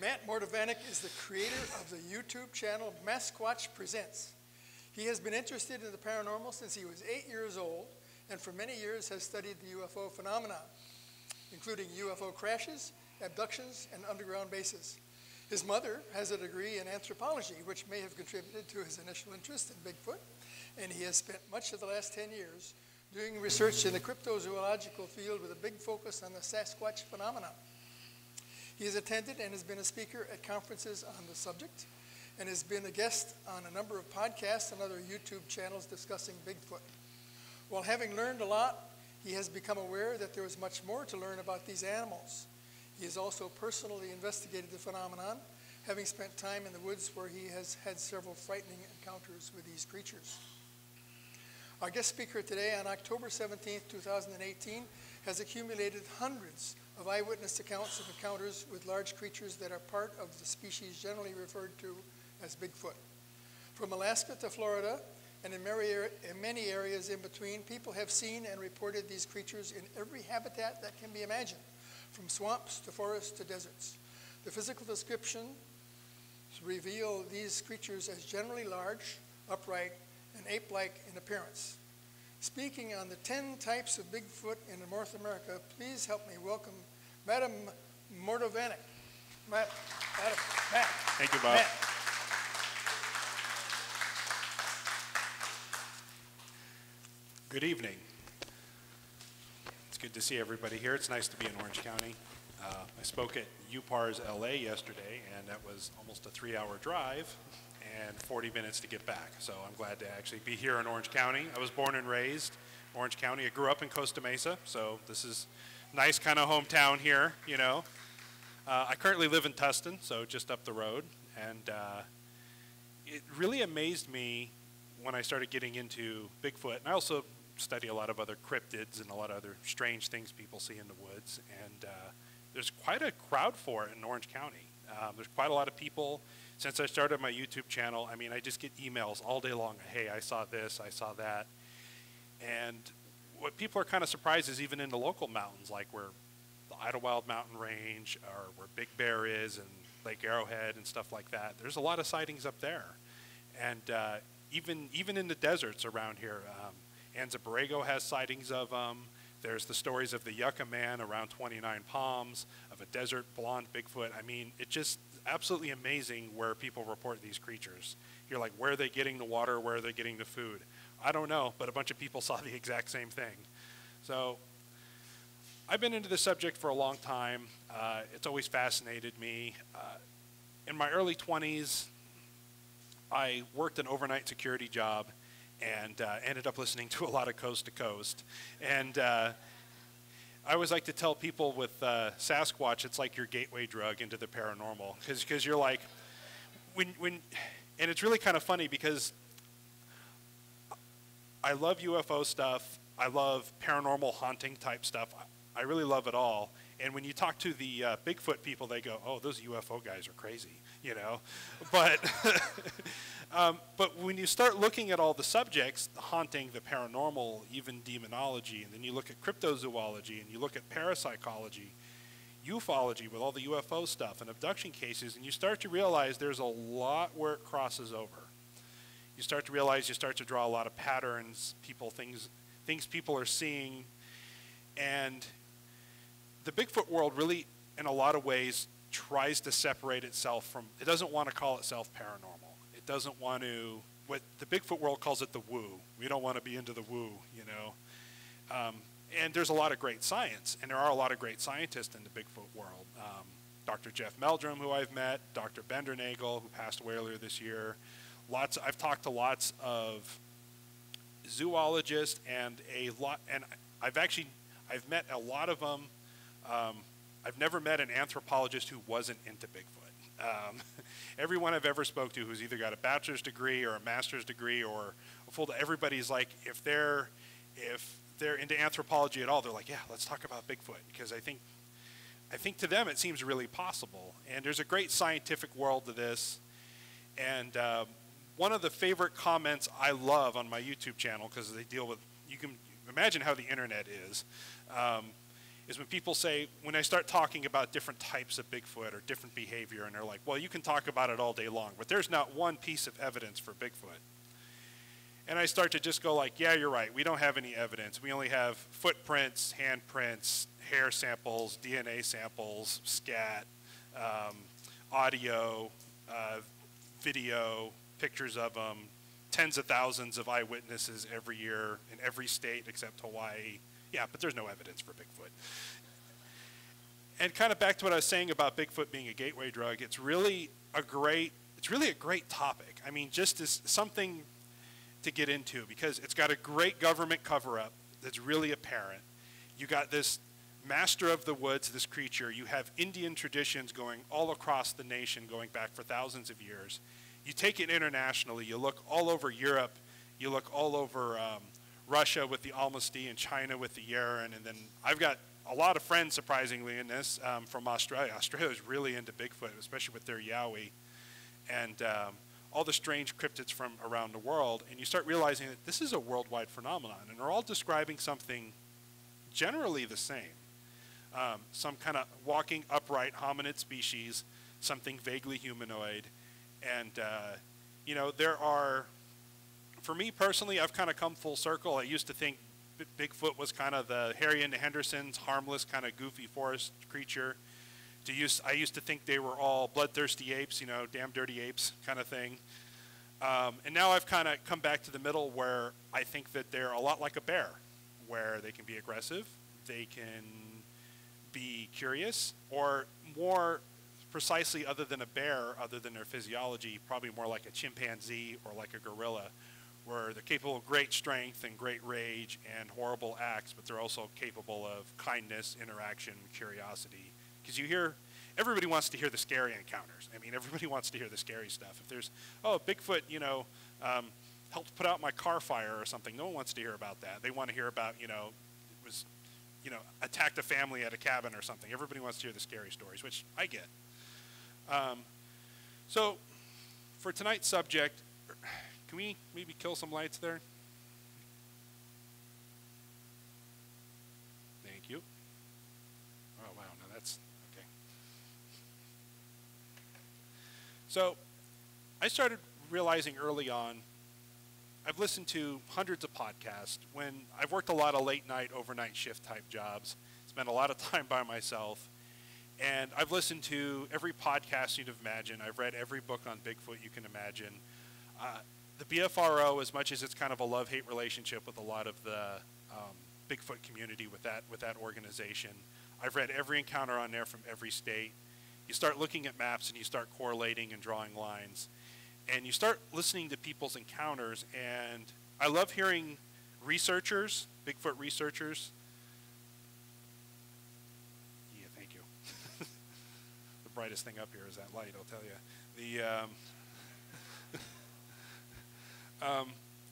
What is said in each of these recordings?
Matt Mortavanek is the creator of the YouTube channel Mattsquatch Presents. He has been interested in the paranormal since he was 8 years old, and for many years has studied the UFO phenomenon, including UFO crashes, abductions, and underground bases. His mother has a degree in anthropology, which may have contributed to his initial interest in Bigfoot, and he has spent much of the last 10 years doing research in the cryptozoological field with a big focus on the Sasquatch phenomenon. He has attended and has been a speaker at conferences on the subject, and has been a guest on a number of podcasts and other YouTube channels discussing Bigfoot. While having learned a lot, he has become aware that there is much more to learn about these animals. He has also personally investigated the phenomenon, having spent time in the woods where he has had several frightening encounters with these creatures. Our guest speaker today on October 17, 2018, has accumulated hundreds of eyewitness accounts of encounters with large creatures that are part of the species generally referred to as Bigfoot. From Alaska to Florida, and in many areas in between, people have seen and reported these creatures in every habitat that can be imagined, from swamps to forests to deserts. The physical descriptions reveal these creatures as generally large, upright, and ape-like in appearance. Speaking on the 10 types of Bigfoot in North America, please help me welcome Madam Mortavanek. Matt. Thank you, Bob. Matt. Good evening. It's good to see everybody here. It's nice to be in Orange County. I spoke at UPAR's LA yesterday, and that was almost a 3-hour drive and 40 minutes to get back. So I'm glad to actually be here in Orange County. I was born and raised in Orange County. I grew up in Costa Mesa, so this is nice kind of hometown here, you know. I currently live in Tustin, so just up the road, and it really amazed me when I started getting into Bigfoot, and I also study a lot of other cryptids and a lot of other strange things people see in the woods, and there's quite a crowd for it in Orange County. There's quite a lot of people. Since I started my YouTube channel, I mean, I just get emails all day long. Hey, I saw this, I saw that. And what people are kind of surprised is even in the local mountains, like where the Idlewild Mountain Range, or where Big Bear is, and Lake Arrowhead and stuff like that, there's a lot of sightings up there. And even in the deserts around here, Anza Borrego has sightings of them. There's the stories of the Yucca Man around 29 Palms, of a desert blonde Bigfoot. I mean, it's just absolutely amazing where people report these creatures. You're like, where are they getting the water? Where are they getting the food? I don't know, but a bunch of people saw the exact same thing. So I've been into this subject for a long time. It's always fascinated me. In my early 20s, I worked an overnight security job and ended up listening to a lot of Coast to Coast. And I always like to tell people with Sasquatch, it's like your gateway drug into the paranormal, because you're like, and it's really kind of funny because I love UFO stuff, I love paranormal haunting type stuff, I really love it all. And when you talk to the Bigfoot people, they go, oh, those UFO guys are crazy, you know. But but when you start looking at all the subjects, the haunting, the paranormal, even demonology, and then you look at cryptozoology, and you look at parapsychology, ufology with all the UFO stuff and abduction cases, and you start to realize there's a lot where it crosses over. You start to realize, you start to draw a lot of patterns, things people are seeing, and the Bigfoot world really, in a lot of ways, tries to separate itself from, it doesn't want to call itself paranormal. It doesn't want to, what the Bigfoot world calls it the woo. We don't want to be into the woo, you know. And there's a lot of great science, and there are a lot of great scientists in the Bigfoot world. Dr. Jeff Meldrum, who I've met, Dr. Bendernagel, who passed away earlier this year. I've talked to lots of zoologists and I've met a lot of them. I've never met an anthropologist who wasn't into Bigfoot. Everyone I've ever spoke to who's either got a bachelor's degree or a master's degree or a full, everybody's like, if they're into anthropology at all, they're like, yeah, let's talk about Bigfoot, because I think to them it seems really possible. And there's a great scientific world to this. And one of the favorite comments I love on my YouTube channel, because they deal with, you can imagine how the internet is, is when people say, when I start talking about different types of Bigfoot or different behavior, and they're like, well, you can talk about it all day long, but there's not one piece of evidence for Bigfoot. And I start to just go like, yeah, you're right, we don't have any evidence. We only have footprints, handprints, hair samples, DNA samples, scat, audio, video, pictures of them, tens of thousands of eyewitnesses every year in every state except Hawaii. Yeah, but there's no evidence for Bigfoot. And kind of back to what I was saying about Bigfoot being a gateway drug, it's really a great topic. I mean, just as something to get into, because it's got a great government cover-up that's really apparent. You got this master of the woods, this creature. You have Indian traditions going all across the nation, going back for thousands of years. You take it internationally. You look all over Europe. You look all over Russia with the Almasty and China with the Yeren. And then I've got a lot of friends, surprisingly, in this from Australia. Australia is really into Bigfoot, especially with their Yowie and all the strange cryptids from around the world. And you start realizing that this is a worldwide phenomenon, and they're all describing something generally the same. Some kind of walking upright hominid species, something vaguely humanoid. And, you know, there are, for me personally, I've kind of come full circle. I used to think Bigfoot was kind of the Harry and the Hendersons, harmless, kind of goofy forest creature. I used to think they were all bloodthirsty apes, you know, damn dirty apes kind of thing. And now I've kind of come back to the middle where I think that they're a lot like a bear, where they can be aggressive, they can be curious, or more precisely, other than a bear, other than their physiology, probably more like a chimpanzee or like a gorilla, where they're capable of great strength and great rage and horrible acts, but they're also capable of kindness, interaction, curiosity. Because everybody wants to hear the scary encounters. I mean, everybody wants to hear the scary stuff. If there's, oh, Bigfoot, you know, helped put out my car fire or something, no one wants to hear about that. They want to hear about, you know, it was, you know, attacked a family at a cabin or something. Everybody wants to hear the scary stories, which I get. So for tonight's subject, can we maybe kill some lights there? Thank you. Oh, wow, now that's, okay. So I started realizing early on, I've listened to hundreds of podcasts. When I've worked a lot of late night, overnight shift type jobs, spent a lot of time by myself, and I've listened to every podcast you'd imagine. I've read every book on Bigfoot you can imagine. The BFRO, as much as it's kind of a love-hate relationship with a lot of the Bigfoot community with that organization, I've read every encounter on there from every state. You start looking at maps and you start correlating and drawing lines, and you start listening to people's encounters. And I love hearing researchers, Bigfoot researchers. Yeah, thank you. The brightest thing up here is that light, I'll tell you.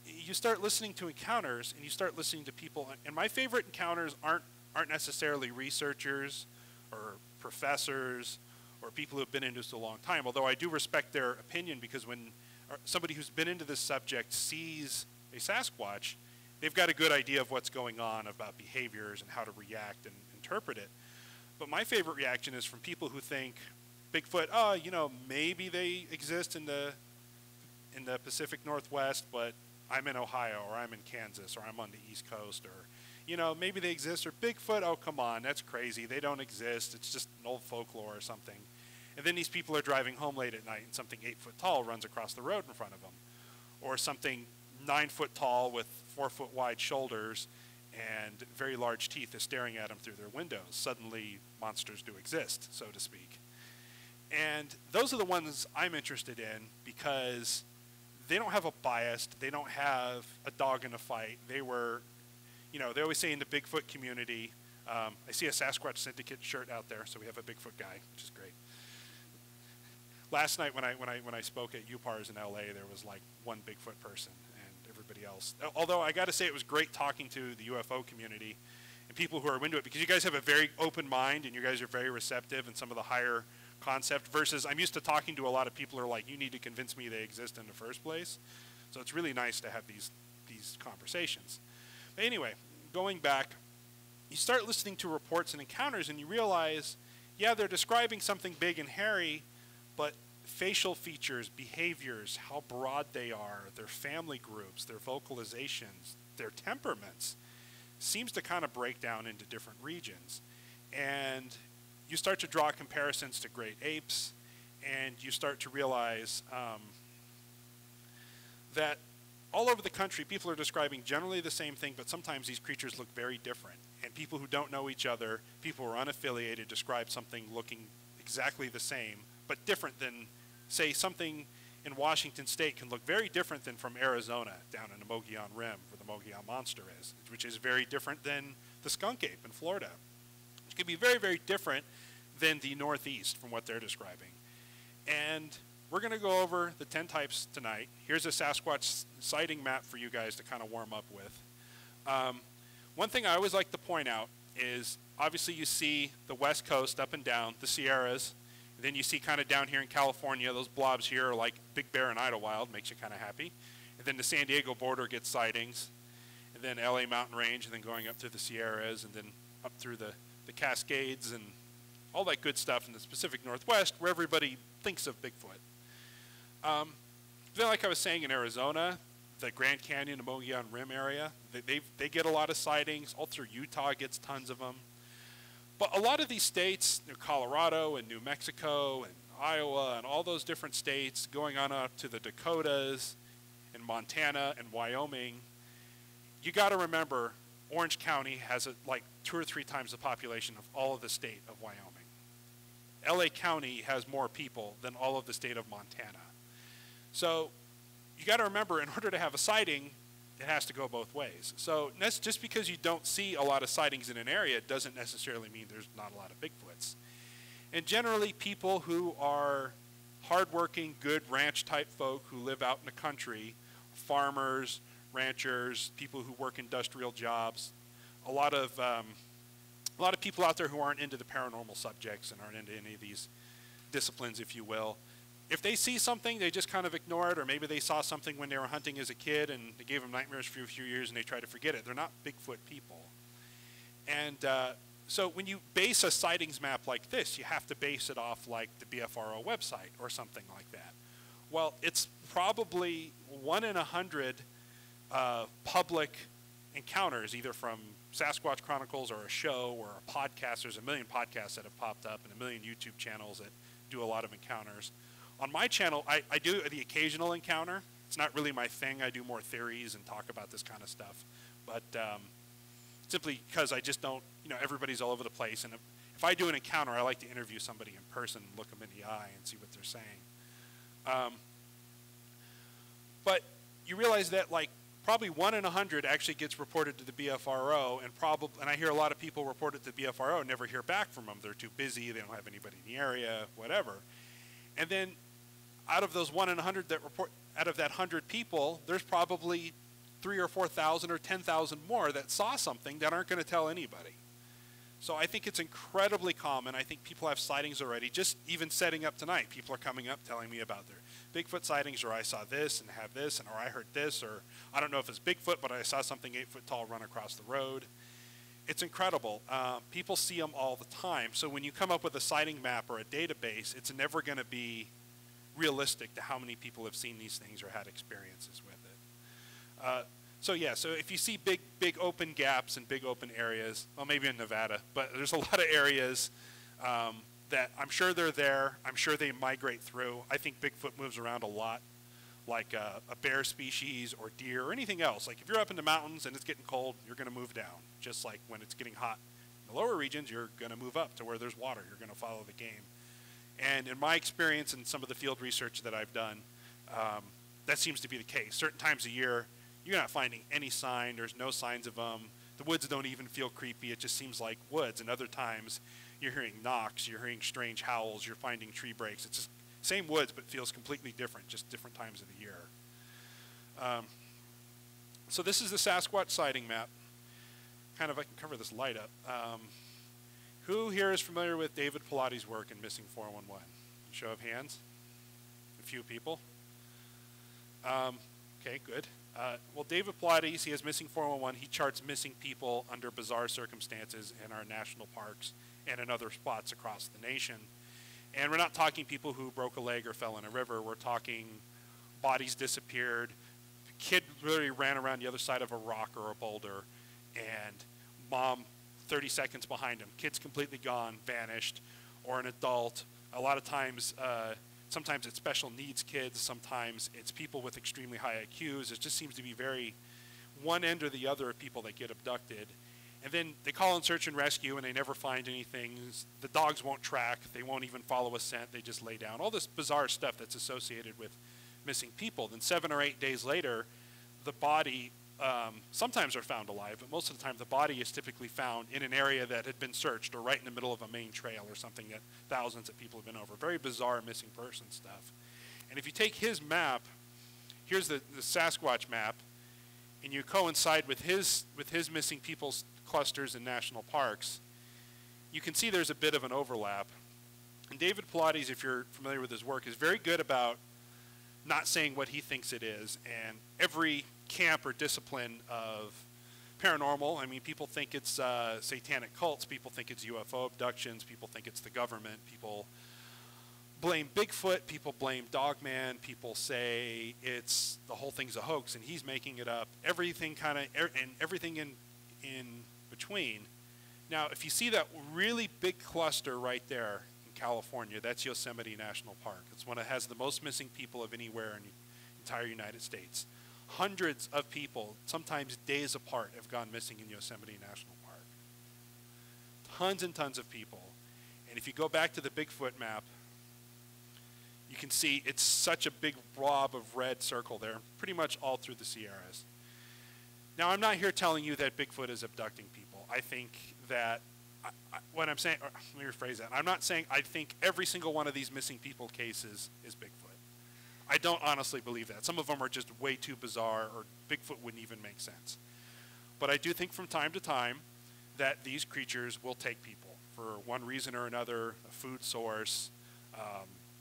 You start listening to encounters, and you start listening to people. And my favorite encounters aren't necessarily researchers or professors or people who have been into this a long time, although I do respect their opinion, because when somebody who's been into this subject sees a Sasquatch, they've got a good idea of what's going on about behaviors and how to react and interpret it. But my favorite reaction is from people who think Bigfoot, oh, you know, maybe they exist in the Pacific Northwest, but I'm in Ohio, or I'm in Kansas, or I'm on the East Coast, or, you know, maybe they exist, or Bigfoot, oh, come on, that's crazy. They don't exist. It's just an old folklore or something. And then these people are driving home late at night, and something 8 foot tall runs across the road in front of them, or something 9 foot tall with 4 foot wide shoulders and very large teeth is staring at them through their windows. Suddenly, monsters do exist, so to speak. And those are the ones I'm interested in, because they don't have a bias. They don't have a dog in a fight. They were, you know, they always say in the Bigfoot community, I see a Sasquatch Syndicate shirt out there, so we have a Bigfoot guy, which is great. Last night when I spoke at UPARS in LA, there was like one Bigfoot person and everybody else. Although I got to say, it was great talking to the UFO community and people who are into it, because you guys have a very open mind and you guys are very receptive in some of the higher concept, versus I'm used to talking to a lot of people who are like, you need to convince me they exist in the first place. So it's really nice to have these conversations. But anyway, going back, you start listening to reports and encounters and you realize, yeah, they're describing something big and hairy, but facial features, behaviors, how broad they are, their family groups, their vocalizations, their temperaments, seems to kind of break down into different regions. And you start to draw comparisons to great apes, and you start to realize that all over the country, people are describing generally the same thing, but sometimes these creatures look very different. And people who don't know each other, people who are unaffiliated, describe something looking exactly the same, but different than, say, something in Washington State can look very different than from Arizona down in the Mogollon Rim, where the Mogollon Monster is, which is very different than the skunk ape in Florida. Which could be very, very different than the Northeast from what they're describing. And we're going to go over the 10 types tonight. Here's a Sasquatch sighting map for you guys to kind of warm up with. One thing I always like to point out is, obviously you see the West Coast up and down, the Sierras, and then you see kind of down here in California, those blobs here are like Big Bear and Idlewild, makes you kind of happy. And then the San Diego border gets sightings, and then LA Mountain Range, and then going up through the Sierras, and then up through the Cascades, and all that good stuff in the Pacific Northwest, where everybody thinks of Bigfoot. Then, like I was saying, in Arizona, the Grand Canyon and Mogollon Rim area, they get a lot of sightings. All through Utah gets tons of them. But a lot of these states, Colorado and New Mexico and Iowa and all those different states, going on up to the Dakotas and Montana and Wyoming, you got to remember Orange County has like 2 or 3 times the population of all of the state of Wyoming. LA County has more people than all of the state of Montana. So you got to remember, in order to have a sighting, it has to go both ways. So that's just because you don't see a lot of sightings in an area doesn't necessarily mean there's not a lot of Bigfoots. And generally, people who are hardworking, good ranch-type folk who live out in the country, farmers, ranchers, people who work industrial jobs, a lot of people out there who aren't into the paranormal subjects and aren't into any of these disciplines, if you will. If they see something, they just kind of ignore it, or maybe they saw something when they were hunting as a kid and it gave them nightmares for a few years and they try to forget it. They're not Bigfoot people. And so when you base a sightings map like this, you have to base it off like the BFRO website or something like that. Well, it's probably 1 in 100 public encounters, either from Sasquatch Chronicles or a show or a podcast. There's a million podcasts that have popped up and a million YouTube channels that do a lot of encounters. On my channel, I do the occasional encounter. It's not really my thing. I do more theories and talk about this kind of stuff. But simply because I just don't, everybody's all over the place. And if I do an encounter, I like to interview somebody in person, look them in the eye and see what they're saying. But you realize that like probably 1 in 100 actually gets reported to the BFRO, and I hear a lot of people report it to the BFRO and never hear back from them. They're too busy, they don't have anybody in the area, whatever. And then out of those 1 in 100 that report, out of that 100 people, there's probably 3,000 or 4,000 or 10,000 more that saw something that aren't going to tell anybody. So I think it's incredibly common. I think people have sightings already. Just even setting up tonight, people are coming up telling me about their Bigfoot sightings, or I saw this and have this, or I heard this, or I don't know if it's Bigfoot, but I saw something 8 foot tall run across the road. It's incredible. People see them all the time. So when you come up with a sighting map or a database, it's never going to be realistic to how many people have seen these things or had experiences with it. So if you see big open gaps and big open areas, well, maybe in Nevada, but there's a lot of areas that I'm sure they're there. I'm sure they migrate through. I think Bigfoot moves around a lot, like a bear species or deer or anything else. Like if you're up in the mountains and it's getting cold, you're going to move down. Just like when it's getting hot in the lower regions, you're going to move up to where there's water. You're going to follow the game. And in my experience and some of the field research that I've done, that seems to be the case. Certain times of year, you're not finding any sign. There's no signs of them. The woods don't even feel creepy. It just seems like woods. And other times, you're hearing knocks. You're hearing strange howls. You're finding tree breaks. It's just same woods, but feels completely different, just different times of the year. So this is the Sasquatch sighting map. Kind of, I can cover this light up. Who here is familiar with David Pilati's work in Missing 411? Show of hands. A few people. Okay, good. Well, David Pilates, he has Missing 411. He charts missing people under bizarre circumstances in our national parks and in other spots across the nation. And we're not talking people who broke a leg or fell in a river. We're talking bodies disappeared. The kid literally ran around the other side of a rock or a boulder, and mom 30 seconds behind him. Kid's completely gone, vanished, or an adult. A lot of times, sometimes it's special needs kids. Sometimes it's people with extremely high IQs. It just seems to be very one end or the other of people that get abducted. And then they call in search and rescue, and they never find anything. The dogs won't track. They won't even follow a scent. They just lay down. All this bizarre stuff that's associated with missing people. Then 7 or 8 days later, the body, sometimes are found alive, but most of the time the body is typically found in an area that had been searched or right in the middle of a main trail or something that thousands of people have been over. Very bizarre missing person stuff. And if you take his map, here's the Sasquatch map, and you coincide with his missing people's clusters in national parks, you can see there's a bit of an overlap. And David Pilates, if you're familiar with his work, is very good about not saying what he thinks it is. And every camp or discipline of paranormal, I mean, people think it's satanic cults, people think it's UFO abductions, people think it's the government, people blame Bigfoot, people blame Dogman, people say it's the whole thing's a hoax and he's making it up. Everything kind of, and everything in between. Now, if you see that really big cluster right there in California, that's Yosemite National Park. It's one that has the most missing people of anywhere in the entire United States. Hundreds of people, sometimes days apart, have gone missing in Yosemite National Park. Tons and tons of people. And if you go back to the Bigfoot map, you can see it's such a big blob of red circle there, pretty much all through the Sierras. Now, I'm not here telling you that Bigfoot is abducting people. I think that, what I'm saying, let me rephrase that. I'm not saying I think every single one of these missing people cases is Bigfoot. I don't honestly believe that. Some of them are just way too bizarre, or Bigfoot wouldn't even make sense. But I do think from time to time that these creatures will take people for one reason or another, a food source,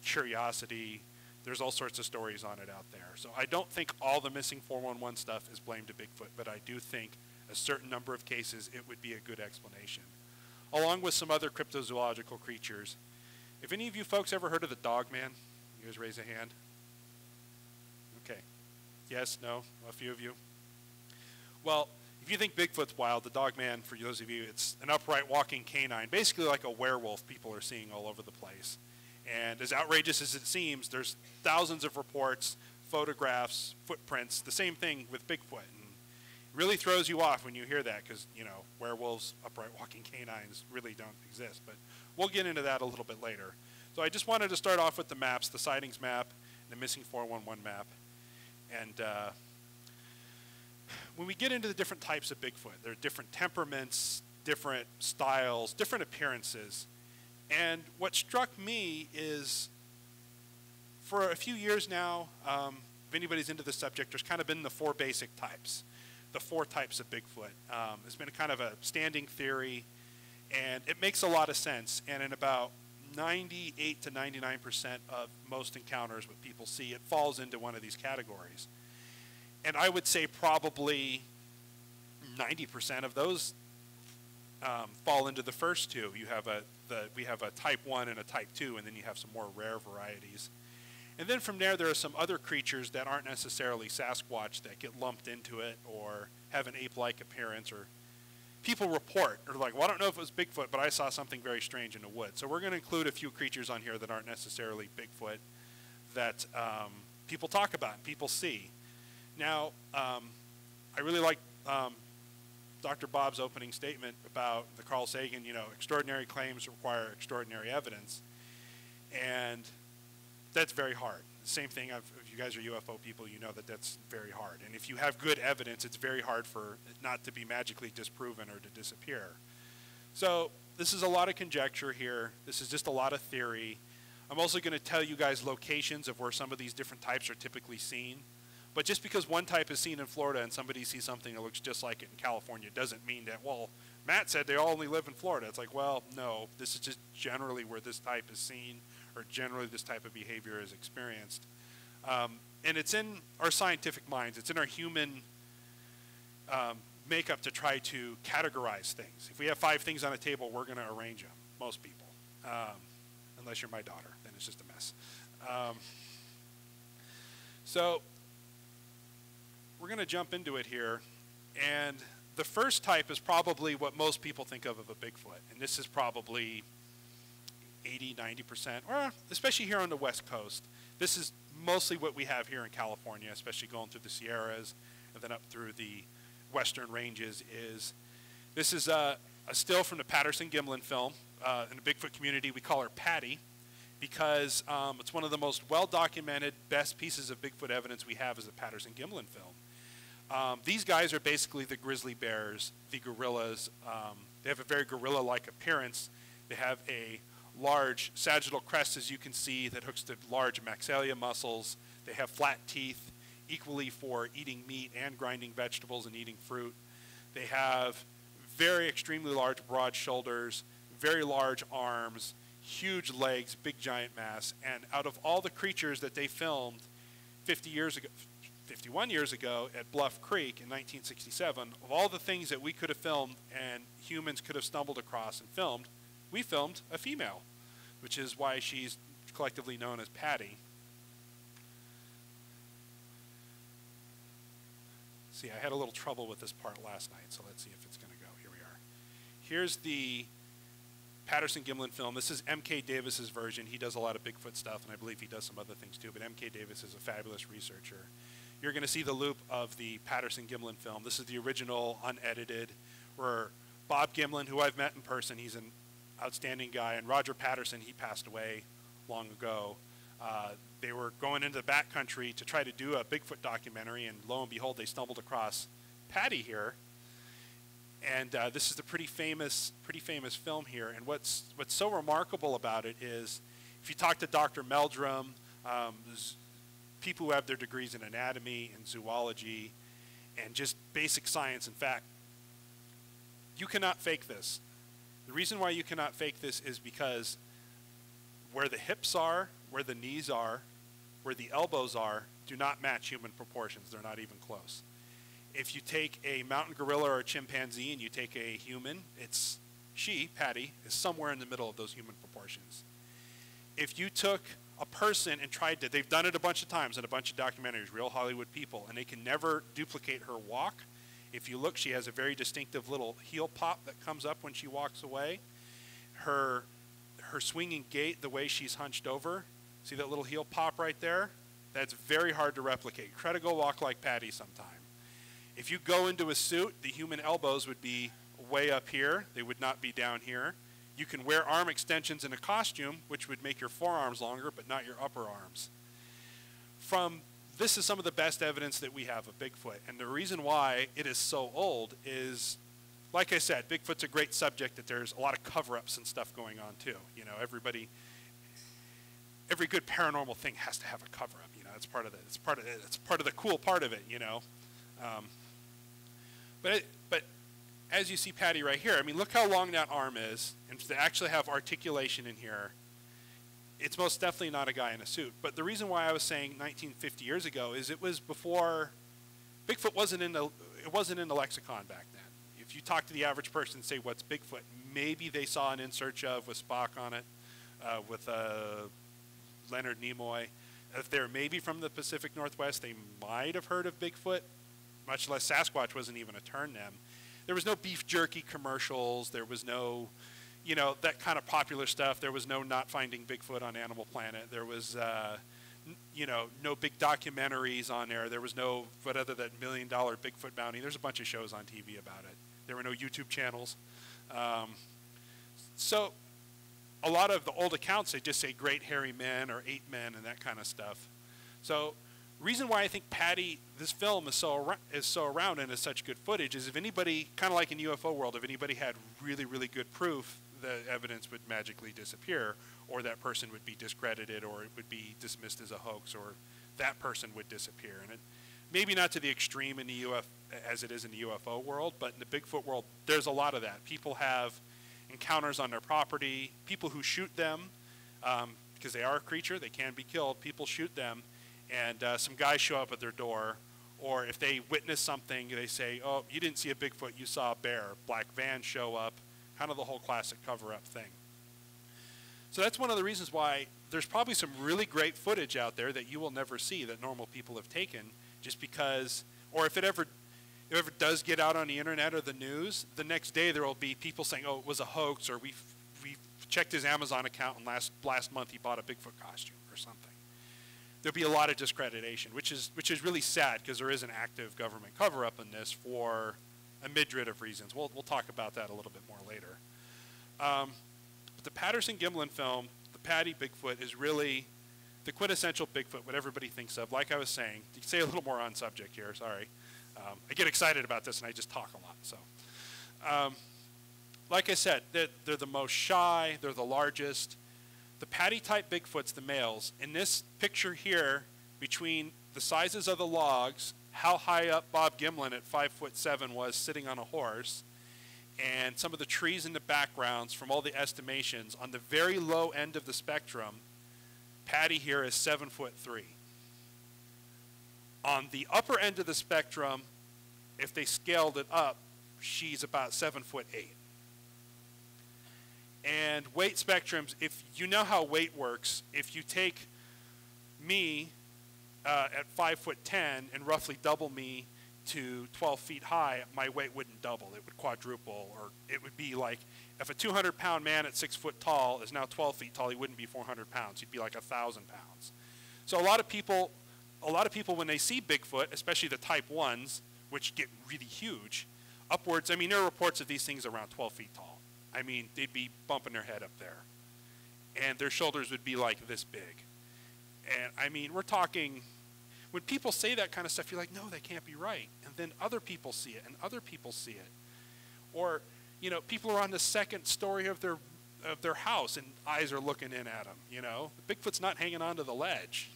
curiosity. There's all sorts of stories on it out there. So I don't think all the missing 411 stuff is blamed to Bigfoot, but I do think a certain number of cases it would be a good explanation, along with some other cryptozoological creatures. If any of you folks ever heard of the Dogman, you guys raise a hand. Okay. Yes, no, a few of you. Well, if you think Bigfoot's wild, the Dogman, for those of you, it's an upright walking canine, basically like a werewolf people are seeing all over the place. And as outrageous as it seems, there's thousands of reports, photographs, footprints, the same thing with Bigfoot. And it really throws you off when you hear that because, you know, werewolves, upright walking canines really don't exist. But we'll get into that a little bit later. So I just wanted to start off with the maps, the sightings map, and the missing 411 map. And when we get into the different types of Bigfoot, there are different temperaments, different styles, different appearances. And what struck me is, for a few years now, if anybody's into the subject, there's kind of been the 4 basic types, the 4 types of Bigfoot. It's been kind of a standing theory, and it makes a lot of sense. And in about 98 to 99% of most encounters what people see, it falls into one of these categories. And I would say probably 90% of those fall into the first 2. We have a type 1 and a type 2, and then you have some more rare varieties. And then from there are some other creatures that aren't necessarily Sasquatch that get lumped into it or have an ape-like appearance, or people report, or like, well, I don't know if it was Bigfoot, but I saw something very strange in the woods. So we're going to include a few creatures on here that aren't necessarily Bigfoot that people talk about and people see. Now, I really like Dr. Bob's opening statement about the Carl Sagan, you know, extraordinary claims require extraordinary evidence. And that's very hard. Same thing, if you guys are UFO people, you know that that's very hard. And if you have good evidence, it's very hard for it not to be magically disproven or to disappear. So this is a lot of conjecture here. This is just a lot of theory. I'm also going to tell you guys locations of where some of these different types are typically seen. But just because one type is seen in Florida and somebody sees something that looks just like it in California doesn't mean that, well, Matt said they all only live in Florida. It's like, well, no, this is just generally where this type is seen, or generally this type of behavior is experienced. And it's in our scientific minds. It's in our human makeup to try to categorize things. If we have 5 things on a table, we're going to arrange them, most people. Unless you're my daughter, then it's just a mess. So we're going to jump into it here. And the first type is probably what most people think of a Bigfoot. And this is probably 80, 90%, or especially here on the West Coast. This is mostly what we have here in California, especially going through the Sierras and then up through the western ranges. This is a still from the Patterson-Gimlin film. In the Bigfoot community, we call her Patty because it's one of the most well-documented, best pieces of Bigfoot evidence we have is the Patterson-Gimlin film. These guys are basically the grizzly bears, the gorillas. They have a very gorilla-like appearance. They have a large sagittal crest, as you can see, that hooks to large maxilla muscles. They have flat teeth, equally for eating meat and grinding vegetables and eating fruit. They have very extremely large, broad shoulders, very large arms, huge legs, big giant mass. And out of all the creatures that they filmed 51 years ago at Bluff Creek in 1967, of all the things that we could have filmed and humans could have stumbled across and filmed, we filmed a female, which is why she's collectively known as Patty. See, I had a little trouble with this part last night, so let's see if it's going to go. Here we are. Here's the Patterson-Gimlin film. This is M.K. Davis's version. He does a lot of Bigfoot stuff, and I believe he does some other things too, but M.K. Davis is a fabulous researcher. You're going to see the loop of the Patterson-Gimlin film. This is the original, unedited, where Bob Gimlin, who I've met in person, he's an outstanding guy, and Roger Patterson, he passed away long ago. They were going into the backcountry to try to do a Bigfoot documentary, and lo and behold, they stumbled across Patty here. And this is a pretty famous film here. And what's so remarkable about it is, if you talk to Dr. Meldrum, people who have their degrees in anatomy and zoology, and just basic science, in fact, you cannot fake this. The reason why you cannot fake this is because where the hips are, where the knees are, where the elbows are, do not match human proportions. They're not even close. If you take a mountain gorilla or a chimpanzee and you take a human, she, Patty, is somewhere in the middle of those human proportions. If you took a person and tried to, they've done it a bunch of times in a bunch of documentaries, real Hollywood people, and they can never duplicate her walk. If you look, she has a very distinctive little heel pop that comes up when she walks away. Her swinging gait, the way she's hunched over, see that little heel pop right there? That's very hard to replicate. Try to go walk like Patty sometime. If you go into a suit, the human elbows would be way up here. They would not be down here. You can wear arm extensions in a costume, which would make your forearms longer, but not your upper arms. This is some of the best evidence that we have of Bigfoot. And the reason why it is so old is, like I said, Bigfoot's a great subject that there's a lot of cover-ups and stuff going on too. You know, every good paranormal thing has to have a cover-up. You know, it's part of the cool part of it. You know, but as you see Patty right here, I mean, look how long that arm is, and to actually have articulation in here, it's most definitely not a guy in a suit. But the reason why I was saying 1950 years ago is it was before Bigfoot wasn't in the lexicon back then. If you talk to the average person and say, what's Bigfoot? Maybe they saw an In Search Of with Spock on it, with Leonard Nimoy. If they're maybe from the Pacific Northwest, they might have heard of Bigfoot, much less Sasquatch wasn't even a term then. There was no beef jerky commercials. There was no, you know, that kind of popular stuff. There was no Not Finding Bigfoot on Animal Planet. There was, you know, no big documentaries on there. There was no, what other than $1 Million Bigfoot Bounty. There's a bunch of shows on TV about it. There were no YouTube channels. So a lot of the old accounts, they just say great hairy men or 8 men and that kind of stuff. So reason why I think Patty, this film is so around and is such good footage is if anybody, kind of like in UFO world, if anybody had really, really good proof, the evidence would magically disappear, or that person would be discredited, or it would be dismissed as a hoax, or that person would disappear. And it, maybe not to the extreme in the as it is in the UFO world, but in the Bigfoot world, there's a lot of that. People have encounters on their property. People who shoot them, because they are a creature, they can be killed. People shoot them, and some guys show up at their door, or if they witness something, they say, oh, you didn't see a Bigfoot, you saw a bear. Black vans show up, kind of the whole classic cover-up thing. So that's one of the reasons why there's probably some really great footage out there that you will never see that normal people have taken, just because, or if it ever does get out on the internet or the news, the next day there will be people saying, oh, it was a hoax, or we checked his Amazon account and last month he bought a Bigfoot costume or something. There'll be a lot of discreditation, which is really sad, because there is an active government cover-up in this for a myriad of reasons. We'll talk about that a little bit more later. But the Patterson-Gimlin film, the Patty Bigfoot, is really the quintessential Bigfoot, what everybody thinks of. Like I was saying, to say a little more on subject here, sorry. I get excited about this and I just talk a lot. So, like I said, they're the most shy, they're the largest. The Patty-type Bigfoots, the males, in this picture here, between the sizes of the logs, how high up Bob Gimlin at 5'7" was sitting on a horse, and some of the trees in the backgrounds from all the estimations, on the very low end of the spectrum, Patty here is 7'3". On the upper end of the spectrum, if they scaled it up, she's about 7'8". And weight spectrums, if you know how weight works, if you take me at 5'10" and roughly double me to 12 feet high, my weight wouldn't double. It would quadruple, or it would be like if a 200-pound man at 6 foot tall is now 12 feet tall, he wouldn't be 400 pounds. He'd be like 1,000 pounds. So a lot of people when they see Bigfoot, especially the type 1s, which get really huge, upwards, I mean, there are reports of these things around 12 feet tall. I mean, they'd be bumping their head up there. And their shoulders would be like this big. And I mean, we're talking, when people say that kind of stuff, you're like, no, that can't be right. And then other people see it, and other people see it. Or, you know, people are on the second story of their house, and eyes are looking in at them, you know. Bigfoot's not hanging onto the ledge.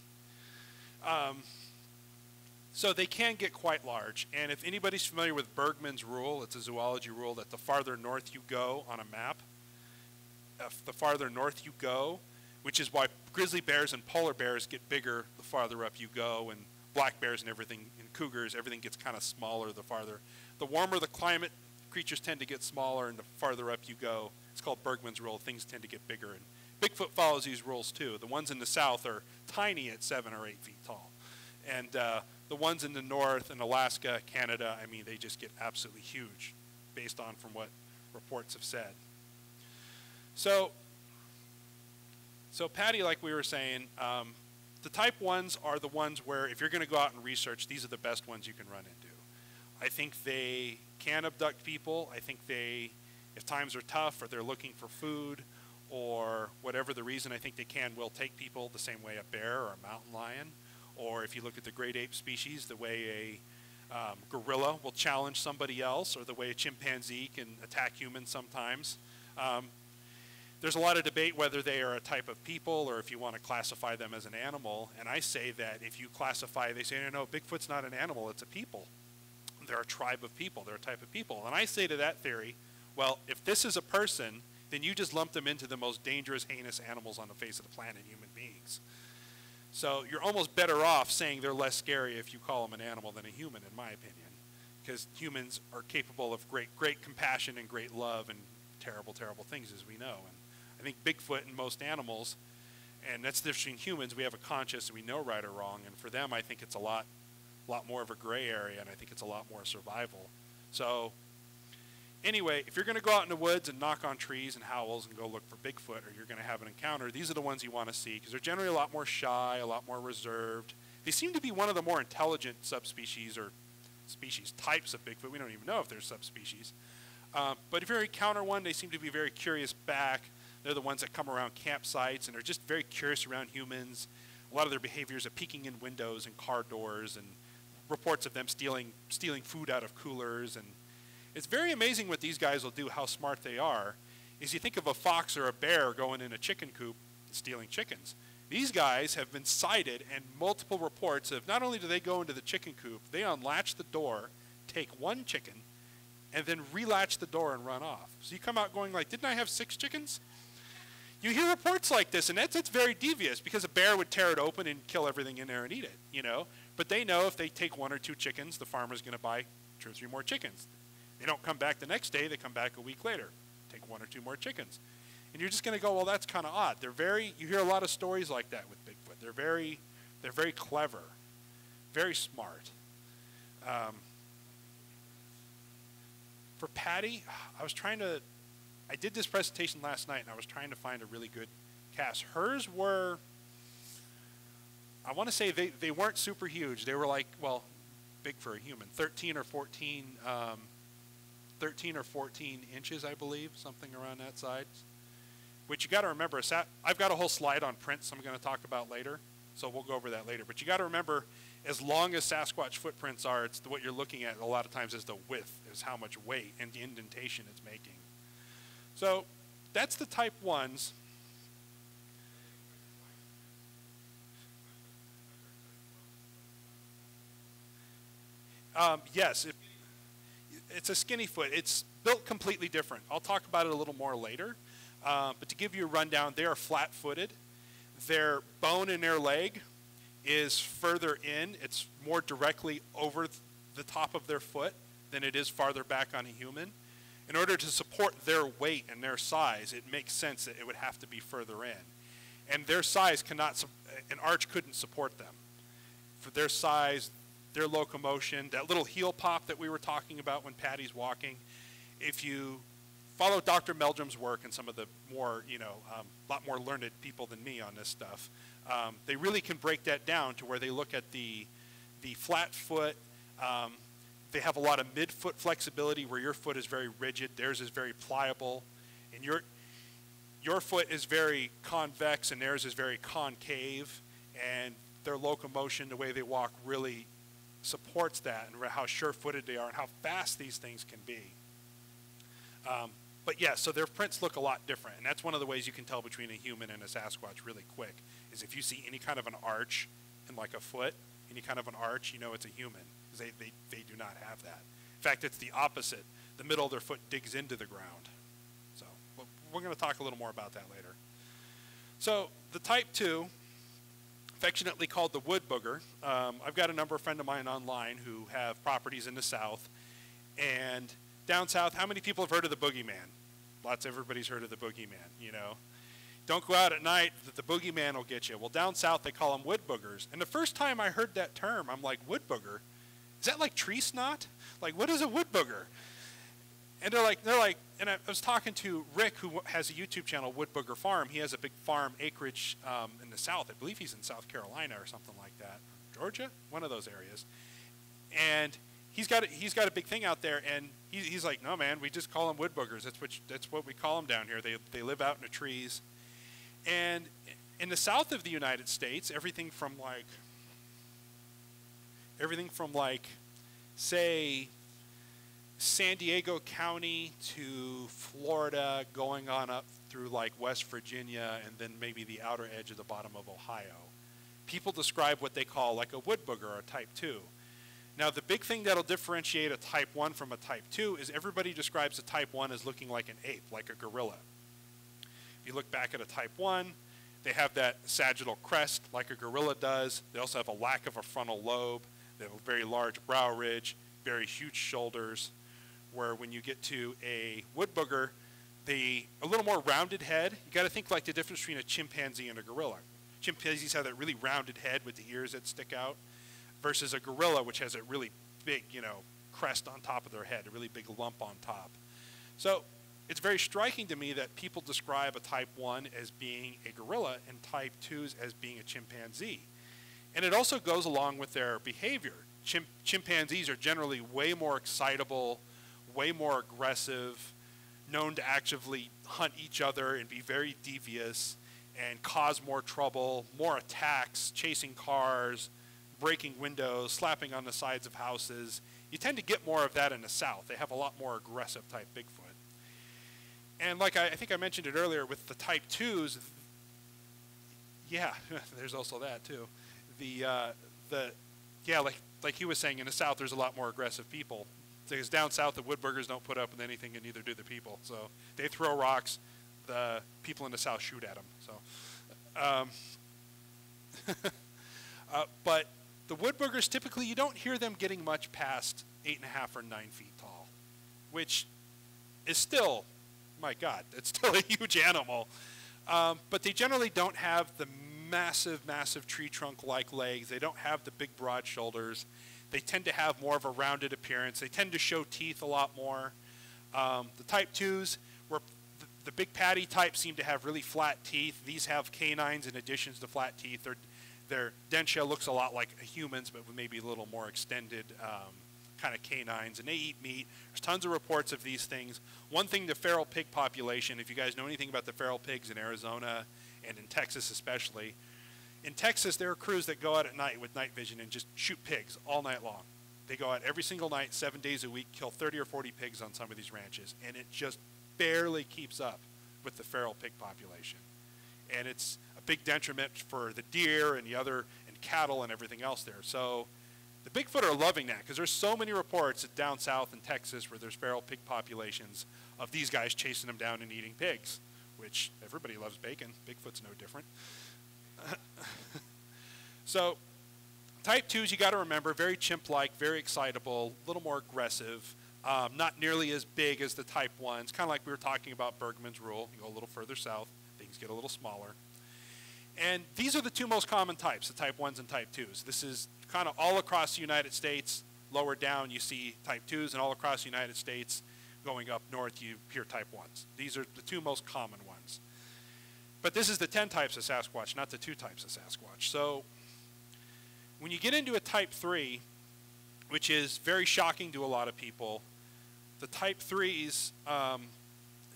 So they can get quite large. And if anybody's familiar with Bergman's rule, it's a zoology rule that the farther north you go on a map, the farther north you go, which is why grizzly bears and polar bears get bigger the farther up you go, and black bears and everything, and cougars, everything gets kind of smaller the farther. The warmer the climate, creatures tend to get smaller, and the farther up you go, it's called Bergman's rule, things tend to get bigger. And Bigfoot follows these rules too. The ones in the south are tiny at 7 or 8 feet tall. And the ones in the north, in Alaska, Canada, I mean, they just get absolutely huge based on from what reports have said. So Patty, like we were saying, the type 1s are the ones where if you're going to go out and research, these are the best ones you can run into. I think they can abduct people. I think if times are tough or they're looking for food or whatever the reason, I think they will take people the same way a bear or a mountain lion. Or if you look at the great ape species, the way a gorilla will challenge somebody else, or the way a chimpanzee can attack humans sometimes. There's a lot of debate whether they are a type of people or if you want to classify them as an animal. And I say that if you classify, they say, no, Bigfoot's not an animal, it's a people. They're a tribe of people, they're a type of people. And I say to that theory, well, if this is a person, then you just lump them into the most dangerous, heinous animals on the face of the planet, human beings. So you're almost better off saying they're less scary if you call them an animal than a human, in my opinion, because humans are capable of great compassion and great love and terrible, terrible things, as we know. And I think Bigfoot and most animals, and that's the difference between humans, we have a conscience and we know right or wrong, and for them I think it's a lot more of a gray area, and I think it's a lot more survival. So anyway, if you're going to go out in the woods and knock on trees and howls and go look for Bigfoot, or you're going to have an encounter, these are the ones you want to see, because they're generally a lot more shy, a lot more reserved. They seem to be one of the more intelligent subspecies or species types of Bigfoot. We don't even know if they're subspecies. But if you encounter one, they seem to be very curious back. They're the ones that come around campsites and are just very curious around humans. A lot of their behaviors are peeking in windows and car doors, and reports of them stealing food out of coolers. And it's very amazing what these guys will do, how smart they are. Is you think of a fox or a bear going in a chicken coop stealing chickens. These guys have been cited, and multiple reports of not only do they go into the chicken coop, they unlatch the door, take one chicken, and then relatch the door and run off. So you come out going like, didn't I have 6 chickens? you hear reports like this, and it's very devious because a bear would tear it open and kill everything in there and eat it, you know. But they know if they take 1 or 2 chickens, the farmer's going to buy 2 or 3 more chickens. They don't come back the next day, they come back a week later, take 1 or 2 more chickens. And you're just going to go, well, that's kind of odd. You hear a lot of stories like that with Bigfoot. They're very clever, very smart. For Patty, I did this presentation last night, and I was trying to find a really good cast. Hers were, I want to say they weren't super huge. They were like, well, big for a human, 13 or 14 inches, I believe, something around that size. Which you got to remember, I've got a whole slide on prints I'm going to talk about later, so we'll go over that later. But you got to remember, as long as Sasquatch footprints are, it's what you're looking at a lot of times is the width, is how much weight and the indentation it's making. So that's the type 1s. Yes, it's a skinny foot. It's built completely different. I'll talk about it a little more later. But to give you a rundown, they are flat-footed. Their bone in their leg is further in. It's more directly over the top of their foot than it is farther back on a human. In order to support their weight and their size, it makes sense that it would have to be further in. And their size cannot, an arch couldn't support them. For their size, their locomotion, that little heel pop that we were talking about when Patty's walking, if you follow Dr. Meldrum's work and some of the more, lot more learned people than me on this stuff, they really can break that down to where they look at the flat foot. They have a lot of mid-foot flexibility where your foot is very rigid, theirs is very pliable, and your foot is very convex and theirs is very concave, and their locomotion, the way they walk, really supports that, and how sure-footed they are and how fast these things can be. But yeah, so their prints look a lot different, and that's one of the ways you can tell between a human and a Sasquatch really quick, is if you see any kind of an arch in like a foot, any kind of an arch, you know it's a human, because they do not have that. In fact, it's the opposite. The middle of their foot digs into the ground. So we're going to talk a little more about that later. So the type 2, affectionately called the wood booger. I've got a number of friends of mine online who have properties in the south, and down south, how many people have heard of the boogeyman? Everybody's heard of the boogeyman, you know. Don't go out at night, the boogeyman will get you. Well, down south, they call them wood boogers. And the first time I heard that term, I'm like, wood booger? Is that like tree snot? Like, what is a wood booger? And they're like, and I was talking to Rick, who has a YouTube channel, Wood Booger Farm. He has a big farm acreage in the south. I believe he's in South Carolina or something like that. Georgia? One of those areas. And he's got a big thing out there, and he's like, no, man, we just call them wood boogers. That's what we call them down here. They live out in the trees. And in the south of the United States, everything from say San Diego County to Florida, going on up through like West Virginia, and then maybe the outer edge of the bottom of Ohio, people describe what they call like a wood booger or a type 2. Now, the big thing that'll differentiate a type 1 from a type 2 is everybody describes a type 1 as looking like an ape, like a gorilla. If you look back at a type 1, they have that sagittal crest like a gorilla does. They also have a lack of a frontal lobe. They have a very large brow ridge, very huge shoulders, where when you get to a wood booger, a little more rounded head. You got to think like the difference between a chimpanzee and a gorilla. Chimpanzees have that really rounded head with the ears that stick out, versus a gorilla, which has a really big, crest on top of their head, a really big lump on top. So it's very striking to me that people describe a type 1 as being a gorilla and type 2s as being a chimpanzee. And it also goes along with their behavior. Chimpanzees are generally way more excitable, way more aggressive, known to actively hunt each other and be very devious and cause more trouble, more attacks, chasing cars, breaking windows, slapping on the sides of houses. You tend to get more of that in the south. They have a lot more aggressive type Bigfoot. And like I think I mentioned it earlier with the type 2s, yeah, there's also that too. Like he was saying, in the south there's a lot more aggressive people. Because down south the wood boogers don't put up with anything, and neither do the people. So they throw rocks, the people in the South shoot at them. So, but the woodbuggers, typically you don't hear them getting much past 8.5 or 9 feet tall, which is still, my God, it's still a huge animal. But they generally don't have the massive tree trunk-like legs. They don't have the big broad shoulders. They tend to have more of a rounded appearance. They tend to show teeth a lot more. The type 2s, where the big patty types seem to have really flat teeth. These have canines in addition to flat teeth. Their dentia looks a lot like a human's, but with maybe a little more extended kind of canines, and they eat meat. There's tons of reports of these things. One thing, the feral pig population, if you guys know anything about the feral pigs in Arizona and in Texas especially, in Texas there are crews that go out at night with night vision and just shoot pigs all night long. They go out every single night, 7 days a week, kill 30 or 40 pigs on some of these ranches, and it just barely keeps up with the feral pig population. And it's a big detriment for the deer and the other, and cattle and everything else there. So the Bigfoot are loving that, because there's so many reports down south in Texas where there's feral pig populations of these guys chasing them down and eating pigs, which everybody loves bacon. Bigfoot's no different. So type 2s, you got to remember, very chimp-like, very excitable, a little more aggressive, not nearly as big as the type 1s, kind of like we were talking about Bergman's rule. You go a little further south, things get a little smaller. And these are the two most common types, the type 1s and type 2s. This is kind of all across the United States. Lower down you see type 2s, and all across the United States, going up north you hear type 1s. These are the two most common ones. But this is the 10 types of Sasquatch, not the 2 types of Sasquatch. So when you get into a type 3, which is very shocking to a lot of people, the type 3s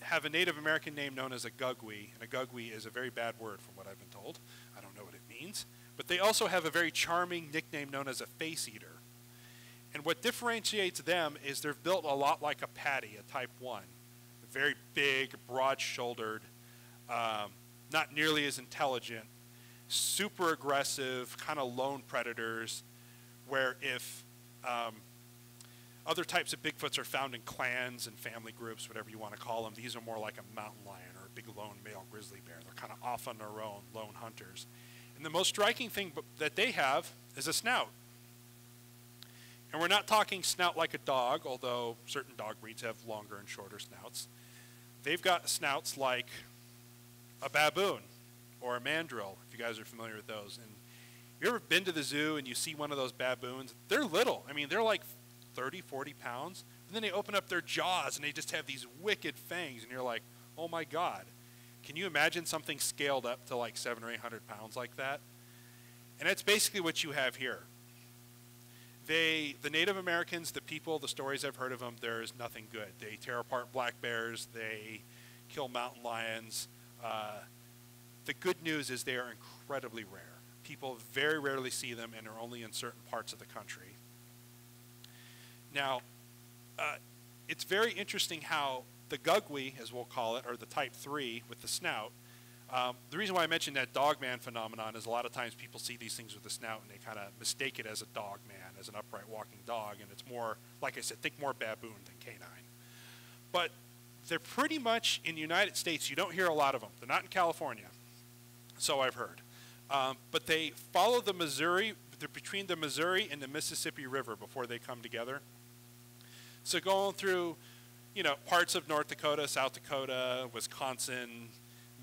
have a Native American name known as a gugwe, and a gugwe is a very bad word from what I've been told. I don't know what it means. But they also have a very charming nickname known as a face eater. And what differentiates them is they're built a lot like a patty, a type 1. Very big, broad-shouldered, not nearly as intelligent, super aggressive, kind of lone predators, where if other types of Bigfoots are found in clans and family groups, whatever you want to call them, these are more like a mountain lion or a big lone male grizzly bear. They're kind of off on their own, lone hunters. And the most striking thing that they have is a snout. And we're not talking snout like a dog, although certain dog breeds have longer and shorter snouts. They've got snouts like a baboon or a mandrill, if you guys are familiar with those. And you ever been to the zoo and you see one of those baboons? They're little. I mean, they're like 30, 40 pounds. And then they open up their jaws and they just have these wicked fangs. And you're like, oh my God. Can you imagine something scaled up to like 700 or 800 pounds like that? And that's basically what you have here. The Native Americans, the people, the stories I've heard of them, there's nothing good. They tear apart black bears. They kill mountain lions. The good news is they are incredibly rare. People very rarely see them and are only in certain parts of the country. Now, it's very interesting how the gugwe, as we'll call it, or the type 3 with the snout, the reason why I mentioned that dogman phenomenon is a lot of times people see these things with the snout and they kind of mistake it as a dogman, as an upright walking dog, and it's more, like I said, think more baboon than canine. But they're pretty much, in the United States, you don't hear a lot of them. They're not in California, so I've heard. But they follow the Missouri, they're between the Missouri and the Mississippi River before they come together. So going through, you know, parts of North Dakota, South Dakota, Wisconsin,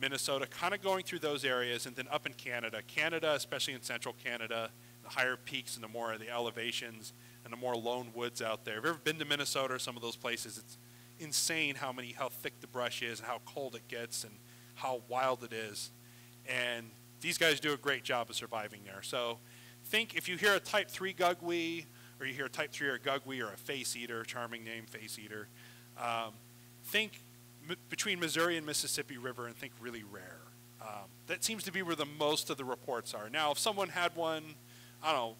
Minnesota, kind of going through those areas, and then up in Canada. Canada, especially in central Canada, the higher peaks and the more the elevations and the more lone woods out there. If you've ever been to Minnesota or some of those places, it's insane how thick the brush is and how cold it gets and how wild it is. And these guys do a great job of surviving there. So think if you hear a type 3 gugwe, or you hear a type 3 or gugwe or a face eater, charming name, face eater, think between Missouri and Mississippi River and think really rare. That seems to be where the most of the reports are. Now, if someone had one, I don't know,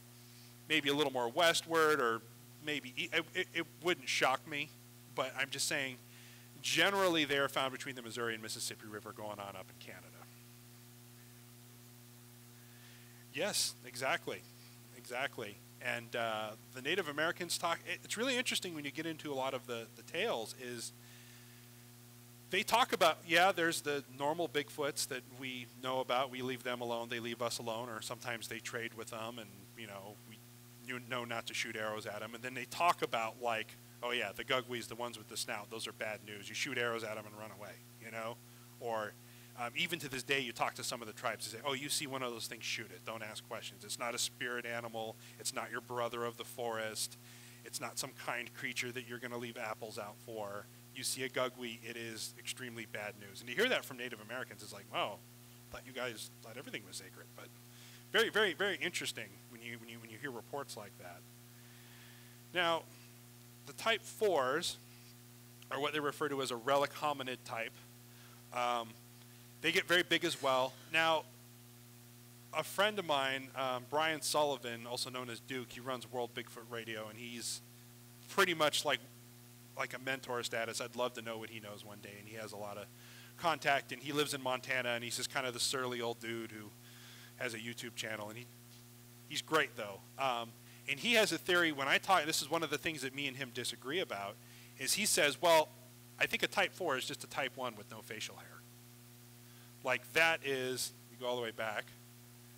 maybe a little more westward, or maybe it wouldn't shock me, but I'm just saying generally they are found between the Missouri and Mississippi River going on up in Canada. Yes, exactly. Exactly. And the Native Americans talk, it's really interesting when you get into a lot of the tales, is they talk about, yeah, there's the normal Bigfoots that we know about. We leave them alone. They leave us alone, or sometimes they trade with them, and, you know not to shoot arrows at them. And then they talk about, like, oh, yeah, the Gugwees, the ones with the snout, those are bad news. You shoot arrows at them and run away, you know? Or even to this day, you talk to some of the tribes, they say, oh, you see one of those things, shoot it. Don't ask questions. It's not a spirit animal. It's not your brother of the forest. It's not some kind creature that you're going to leave apples out for. You see a Gugwee, it is extremely bad news. And to hear that from Native Americans is like, wow, I thought you guys thought everything was sacred. But very, very, very interesting when you hear reports like that. Now, the type 4s are what they refer to as a relic hominid type. They get very big as well. Now, a friend of mine, Brian Sullivan, also known as Duke, he runs World Bigfoot Radio, and he's pretty much like a mentor status. I'd love to know what he knows one day, and he has a lot of contact, and he lives in Montana, and he's just kind of the surly old dude who has a YouTube channel, and he's great, though. And he has a theory, when I talk, this is one of the things that me and him disagree about, is he says, well, I think a type 4 is just a type 1 with no facial hair. Like, that is, you go all the way back,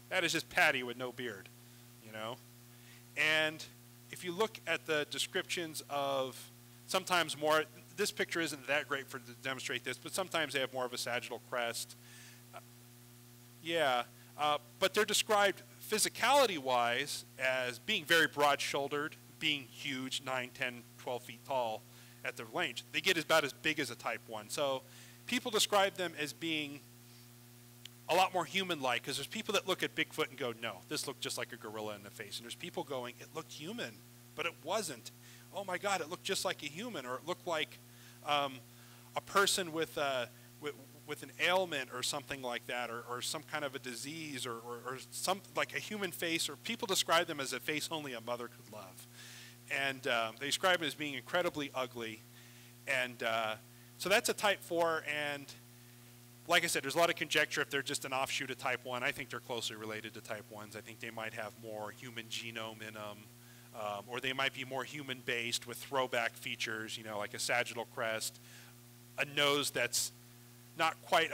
that is just Patty with no beard, you know? And if you look at the descriptions of sometimes more, this picture isn't that great to demonstrate this, but sometimes they have more of a sagittal crest. But they're described physicality-wise as being very broad-shouldered, being huge, 9, 10, 12 feet tall at the range. They get about as big as a type 1. So people describe them as being a lot more human-like, because there's people that look at Bigfoot and go, no, this looked just like a gorilla in the face. And there's people going, it looked human, but it wasn't. Oh my God, it looked just like a human, or it looked like a person with an ailment or something like that, or some kind of a disease, or some like a human face, or people describe them as a face only a mother could love. And they describe it as being incredibly ugly. And so that's a type 4, and like I said, there's a lot of conjecture if they're just an offshoot of type 1. I think they're closely related to type 1s. I think they might have more human genome in them, or they might be more human-based with throwback features, you know, like a sagittal crest, a nose that's not quite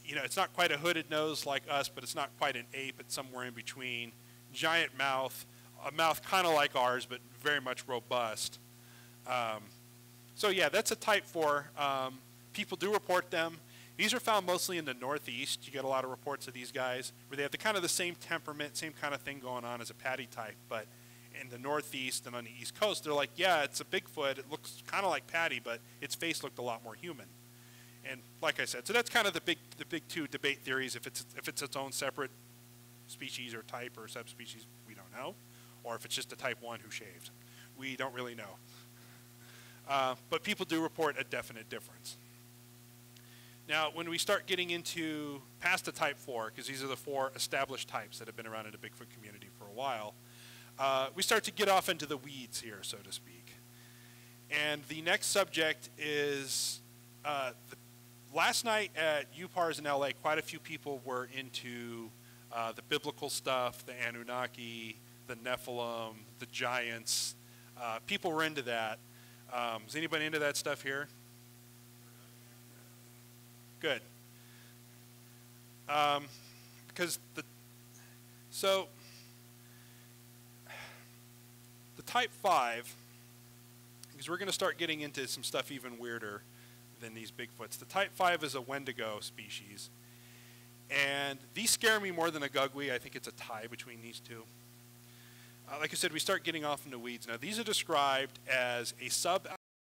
it's not quite a hooded nose like us, but it's not quite an ape. It's somewhere in between. Giant mouth, a mouth kind of like ours, but very much robust. So yeah, that's a type 4. People do report them. These are found mostly in the Northeast. You get a lot of reports of these guys where they have kind of the same temperament, same kind of thing going on as a Patty type, but in the Northeast and on the East Coast, they're like, yeah, it's a Bigfoot. It looks kind of like Patty, but its face looked a lot more human. And like I said, so that's kind of the big two debate theories. If it's its own separate species or type or subspecies, we don't know, or if it's just a type 1 who shaved, we don't really know. But people do report a definite difference. Now, when we start getting into past the type 4, because these are the 4 established types that have been around in the Bigfoot community for a while, we start to get off into the weeds here, so to speak. And the next subject is, last night at UPARS in LA, quite a few people were into the biblical stuff, the Anunnaki, the Nephilim, the giants. People were into that. Is anybody into that stuff here? Good. Because the type 5, because we're going to start getting into some stuff even weirder than these Bigfoots. The type 5 is a Wendigo species, and these scare me more than a Gugwee. I think it's a tie between these two. Like I said, we start getting off into weeds. Now, these are described as a